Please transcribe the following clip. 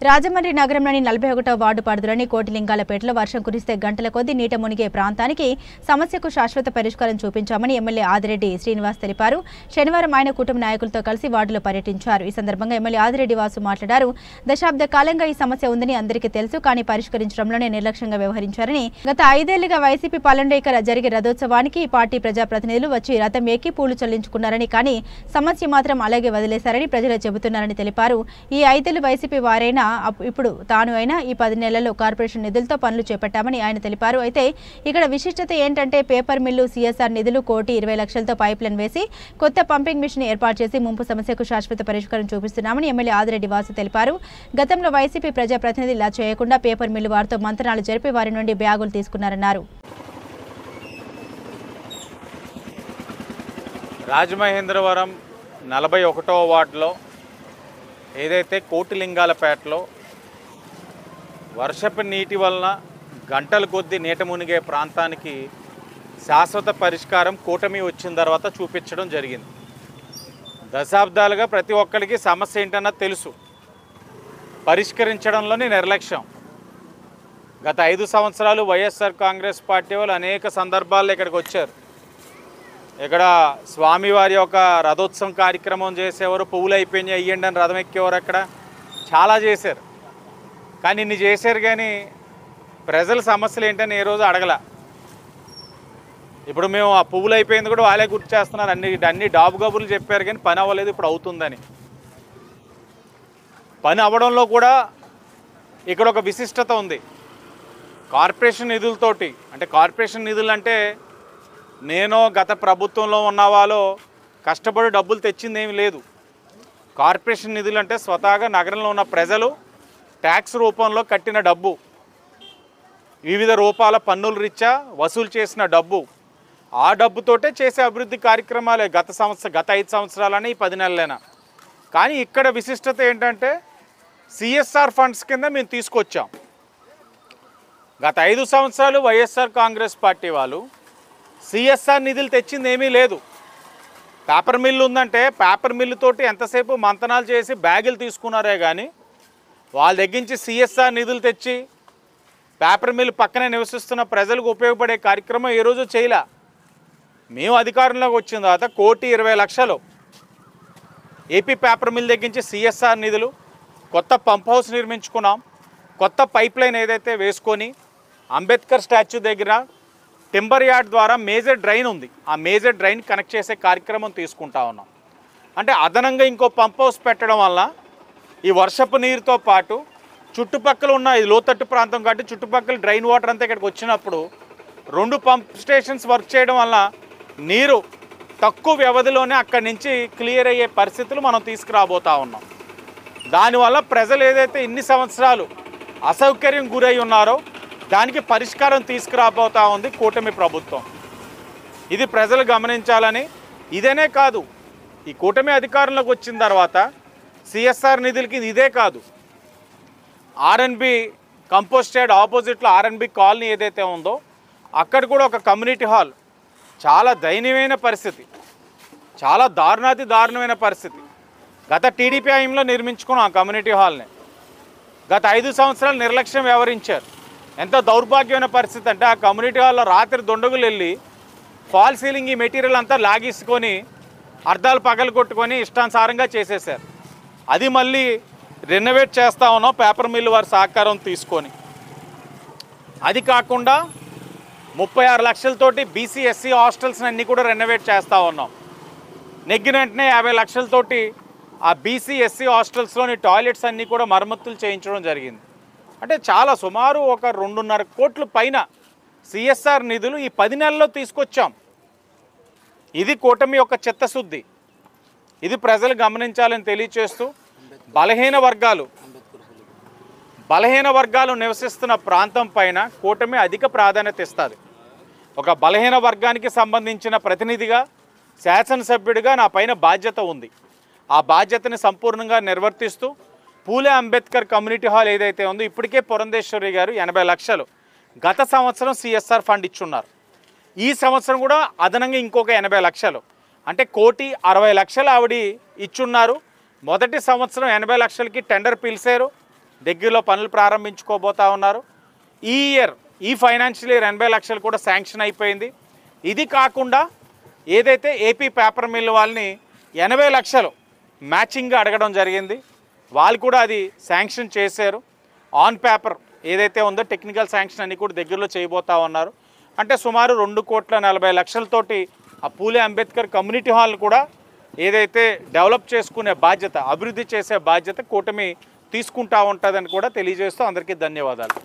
రాజమండ్రి నగరంలోని 41వ వార్డు పరిధిలోని కోటిలింగాలపేటలో వర్షం కురిస్తే గంటల కొద్దీ నీట మునిగే ప్రాంతానికి సమస్యకు శాశ్వత పరిష్కారం చూపించామని ఎమ్మెల్యే ఆదిరెడ్డి శ్రీనివాస్ తెలిపారు. శనివారం ఆయన కుటుంబ నాయకులతో కలిసి వార్డులో పర్యటించారు. ఈ సందర్భంగా ఎమ్మెల్యే ఆదిరెడ్డి వాసు మాట్లాడారు. దశాబ్ద కాలంగా ఈ సమస్య ఉందని అందరికీ తెలుసు, కానీ పరిష్కరించడంలోనే నిర్లక్ష్యంగా వ్యవహరించారని, గత 5 ఏళ్లుగా వైసీపీ పాలనలో ఇక్కడ జరిగే రథోత్సవానికి పార్టీ ప్రజాప్రతినిధులు వచ్చి రథం ఎక్కి పూలు చెల్లించుకున్నారని, కానీ సమస్య మాత్రం అలాగే వదిలేశారని ప్రజలు చెబుతున్నారని తెలిపారు. ఈ 5 ఏళ్లు వైసీపీ వారైనా ఇప్పుడు తాను అయినా ఈ 10 నెలల్లో కార్పొరేషన్ నిధులతో పనులు చేపట్టామని ఆయన తెలిపారు. అయితే ఇక్కడ విశిష్టత ఏంటంటే పేపర్ మిల్లు సిఎస్ఆర్ నిధులు 1,20 లక్షలతో పైప్ లైన్ వేసి కొత్త పంపింగ్ మిషన్ ఏర్పాటు చేసి ముంపు సమస్యకు శాశ్వత పరిష్కారం చూపిస్తున్నామని ఎమ్మెల్యే ఆదిరెడ్డి వాసు తెలిపారు. గతంలో వైసీపీ ప్రజాప్రతినిధులు ఇలా చేయకుండా పేపర్ మిల్లు వారితో మంతనాలు జరిపి వారి నుండి బ్యాగులు తీసుకున్నారన్నారు. రాజమహేంద్రవరం 41వ వార్డులో ఏదైతే కోటిలింగాలపేటలో వర్షపు నీటి వలన గంటల కొద్దీ నీట మునిగే ప్రాంతానికి శాశ్వత పరిష్కారం కూటమి వచ్చిన తర్వాత చూపించడం జరిగింది. దశాబ్దాలుగా ప్రతి ఒక్కరికి సమస్య ఏంటన్నది తెలుసు, పరిష్కరించడంలోనే నిర్లక్ష్యం. గత 5 సంవత్సరాలు వైఎస్ఆర్ కాంగ్రెస్ పార్టీ వాళ్ళు అనేక సందర్భాల్లో ఇక్కడికి వచ్చారు. ఇక్కడ స్వామివారి యొక్క రథోత్సవం కార్యక్రమం చేసేవారు, పువ్వులు అయిపోయినాయి అయ్యండి అని రథం ఎక్కేవారు, అక్కడ చాలా చేశారు. కానీ ఇన్ని చేశారు, కానీ ప్రజల సమస్యలు ఏంటని ఏ రోజు అడగల. ఇప్పుడు మేము ఆ పువ్వులు అయిపోయింది కూడా వాళ్ళే గుర్తు చేస్తున్నారు. అన్ని డాబు గబులు చెప్పారు, కానీ పని అవ్వలేదు, ఇప్పుడు అవుతుందని. పని అవ్వడంలో కూడా ఇక్కడ ఒక విశిష్టత ఉంది. కార్పొరేషన్ నిధులతోటి, అంటే కార్పొరేషన్ నిధులు అంటే నేను గత ప్రభుత్వంలో ఉన్న వాళ్ళు కష్టపడి డబ్బులు తెచ్చింది ఏమీ లేదు. కార్పొరేషన్ నిధులు అంటే స్వతహాగా నగరంలో ఉన్న ప్రజలు ట్యాక్స్ రూపంలో కట్టిన డబ్బు, వివిధ రూపాల పన్నుల రీత్యా వసూలు చేసిన డబ్బు. ఆ డబ్బుతోటే చేసే అభివృద్ధి కార్యక్రమాలే గత 5 సంవత్సరాలని 10 నెలలైనా. కానీ ఇక్కడ విశిష్టత ఏంటంటే సిఎస్ఆర్ ఫండ్స్ కింద మేము తీసుకొచ్చాం. గత 5 సంవత్సరాలు వైఎస్ఆర్ కాంగ్రెస్ పార్టీ వాళ్ళు సిఎస్ఆర్ నిధులు తెచ్చింది ఏమీ లేదు. పేపర్ మిల్లు ఉందంటే పేపర్ మిల్లుతోటి ఎంతసేపు మంతనాలు చేసి బ్యాగులు తీసుకున్నారే కానీ వాళ్ళ దగ్గరించి సిఎస్ఆర్ నిధులు తెచ్చి పేపర్ మిల్లు పక్కనే నివసిస్తున్న ప్రజలకు ఉపయోగపడే కార్యక్రమం ఏ రోజు చేయలే. మేము అధికారంలోకి వచ్చిన తర్వాత 1,20 లక్షలు ఏపీ పేపర్ మిల్ దగ్గరించి సిఎస్ఆర్ నిధులు, కొత్త పంప్ హౌస్ నిర్మించుకున్నాం. కొత్త పైప్ లైన్ ఏదైతే వేసుకొని అంబేద్కర్ స్టాచ్యూ దగ్గర టింబర్ యార్డ్ ద్వారా మేజర్ డ్రైన్ ఉంది, ఆ మేజర్ డ్రైన్ కనెక్ట్ చేసే కార్యక్రమం తీసుకుంటా ఉన్నాం. అంటే అదనంగా ఇంకో పంప్ హౌస్ పెట్టడం వల్ల ఈ వర్షపు నీరుతో పాటు చుట్టుపక్కల ఉన్న ఇది లోతట్టు ప్రాంతం కాబట్టి చుట్టుపక్కల డ్రైన్ వాటర్ అంతా ఇక్కడికి వచ్చినప్పుడు 2 పంప్ స్టేషన్స్ వర్క్ చేయడం వల్ల నీరు తక్కువ వ్యవధిలోనే అక్కడి నుంచి క్లియర్ అయ్యే పరిస్థితులు మనం తీసుకురాబోతూ ఉన్నాం. దానివల్ల ప్రజలు ఏదైతే ఇన్ని సంవత్సరాలు అసౌకర్యం గురై ఉన్నారో దానికి పరిష్కారం తీసుకురాబోతా ఉంది కూటమి ప్రభుత్వం. ఇది ప్రజలు గమనించాలని. ఇదేనే కాదు, ఈ కూటమి అధికారంలోకి వచ్చిన తర్వాత సిఎస్ఆర్ నిధులకి ఇదే కాదు, ఆర్ఎన్బి కంపోస్ట్ యార్డ్ ఆపోజిట్లో ఆర్ఎన్బి కాలనీ ఏదైతే ఉందో అక్కడ కూడా ఒక కమ్యూనిటీ హాల్ చాలా దయనీయమైన పరిస్థితి, చాలా దారుణమైన పరిస్థితి. గత టీడీపీ హయాంలో నిర్మించుకున్నాం ఆ కమ్యూనిటీ హాల్ని. గత 5 సంవత్సరాలు నిర్లక్ష్యం వ్యవహరించారు. ఎంత దౌర్భాగ్యమైన పరిస్థితి అంటే ఆ కమ్యూనిటీ హాల్లో రాత్రి దొండగులు వెళ్ళి ఫాల్ సీలింగ్ ఈ మెటీరియల్ అంతా లాగేసుకొని అర్ధాలు పగలు కొట్టుకొని ఇష్టానుసారంగా చేసేసారు. అది మళ్ళీ రెనోవేట్ చేస్తూ ఉన్నాం పేపర్ మిల్లు వారి సహకారం తీసుకొని. అది కాకుండా 36 లక్షలతోటి బీసీ ఎస్సీ హాస్టల్స్ని అన్నీ కూడా రెనోవేట్ చేస్తూ ఉన్నాం. నెగ్గిన వెంటనే 50 లక్షలతోటి ఆ బీసీ ఎస్సీ హాస్టల్స్లోని టాయిలెట్స్ అన్నీ కూడా మరమ్మతులు చేయించడం జరిగింది. అంటే చాలా సుమారు ఒక 2.5 కోట్ల పైన సిఎస్ఆర్ నిధులు ఈ 10 నెలల్లో తీసుకొచ్చాం. ఇది కూటమి యొక్క చిత్తశుద్ధి. ఇది ప్రజలు గమనించాలని తెలియచేస్తూ బలహీన వర్గాలు నివసిస్తున్న ప్రాంతం పైన కూటమి అధిక ప్రాధాన్యత ఇస్తుంది. ఒక బలహీన వర్గానికి సంబంధించిన ప్రతినిధిగా, శాసనసభ్యుడిగా నా పైన బాధ్యత ఉంది. ఆ బాధ్యతని సంపూర్ణంగా నిర్వర్తిస్తూ పూలే అంబేద్కర్ కమ్యూనిటీ హాల్ ఏదైతే ఉందో ఇప్పటికే పురంధేశ్వరి గారు 80 లక్షలు గత సంవత్సరం సిఎస్ఆర్ ఫండ్ ఇచ్చున్నారు. ఈ సంవత్సరం కూడా అదనంగా ఇంకొక 80 లక్షలు, అంటే 1,60 లక్షలు ఆవిడ ఇచ్చున్నారు. మొదటి సంవత్సరం 80 లక్షలకి టెండర్ పిలిచారు. దగ్గరలో పనులు ప్రారంభించుకోబోతా ఉన్నారు. ఈ ఇయర్ ఈ ఫైనాన్షియల్ ఇయర్ 80 లక్షలు కూడా శాంక్షన్ అయిపోయింది. ఇది కాకుండా ఏదైతే ఏపీ పేపర్ మిల్ వాళ్ళని 80 లక్షలు మ్యాచింగ్గా అడగడం జరిగింది, వాళ్ళు కూడా అది శాంక్షన్ చేశారు. ఆన్ పేపర్ ఏదైతే ఉందో టెక్నికల్ శాంక్షన్ అన్ని కూడా దగ్గరలో చేయబోతా ఉన్నారు. అంటే సుమారు 2,40,00,000తోటి ఆ పూలే అంబేద్కర్ కమ్యూనిటీ హాల్ని కూడా ఏదైతే డెవలప్ చేసుకునే బాధ్యత, అభివృద్ధి చేసే బాధ్యత కూటమి తీసుకుంటా ఉంటుందని కూడా తెలియజేస్తూ అందరికీ ధన్యవాదాలు.